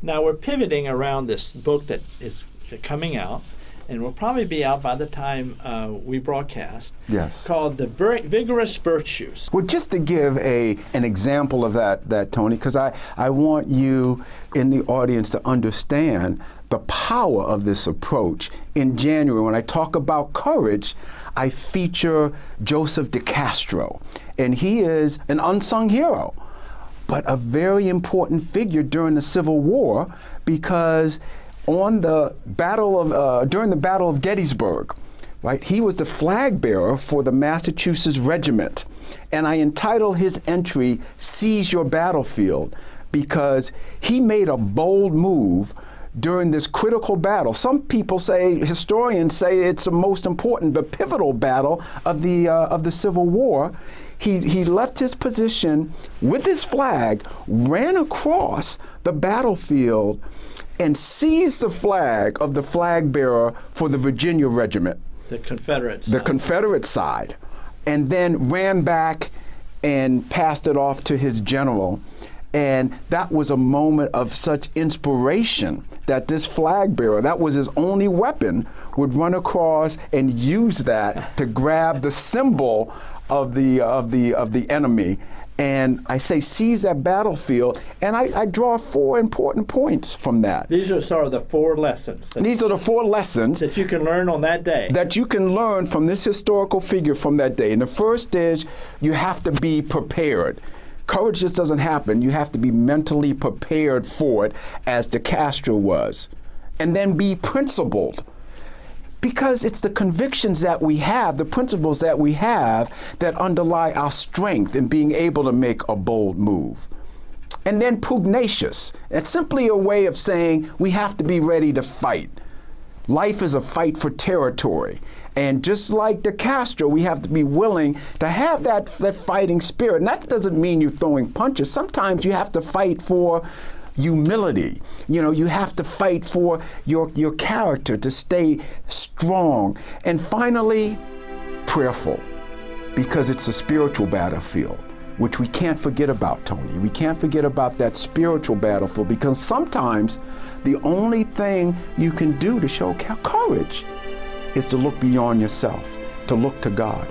Now we're pivoting around this book that is coming out, and will probably be out by the time we broadcast. Yes. Called The Vigorous Virtues. Well, just to give an example of that, Tony, because I want you in the audience to understand the power of this approach. In January, when I talk about courage, I feature Joseph DeCastro, and he is an unsung hero, but a very important figure during the Civil War, because during the Battle of Gettysburg, right, he was the flag bearer for the Massachusetts Regiment, and I entitle his entry "Seize Your Battlefield," because he made a bold move during this critical battle. Some people say, historians say, it's the most important, the pivotal battle of the Civil War. He left his position with his flag, ran across the battlefield, and seized the flag of the flag bearer for the Virginia Regiment. The Confederate side. The Confederate side. And then ran back and passed it off to his general. And that was a moment of such inspiration that this flag bearer, that was his only weapon, would run across and use that to grab the symbol of the enemy. And I say seize that battlefield, and I draw 4 important points from that. These are sort of the 4 lessons. These are the 4 lessons that you can learn on that day. That you can learn from this historical figure from that day. And the first is you have to be prepared. Courage just doesn't happen. You have to be mentally prepared for it, as DeCastro was. And then be principled. Because it's the convictions that we have, the principles that we have, that underlie our strength in being able to make a bold move. And then pugnacious. It's simply a way of saying we have to be ready to fight. Life is a fight for territory. And just like DeCastro, we have to be willing to have that fighting spirit. And that doesn't mean you're throwing punches. Sometimes you have to fight for humility. You know, you have to fight for your character to stay strong. And finally, prayerful, because it's a spiritual battlefield, which we can't forget about, Tony. We can't forget about that spiritual battlefield, because sometimes the only thing you can do to show courage is to look beyond yourself, to look to God.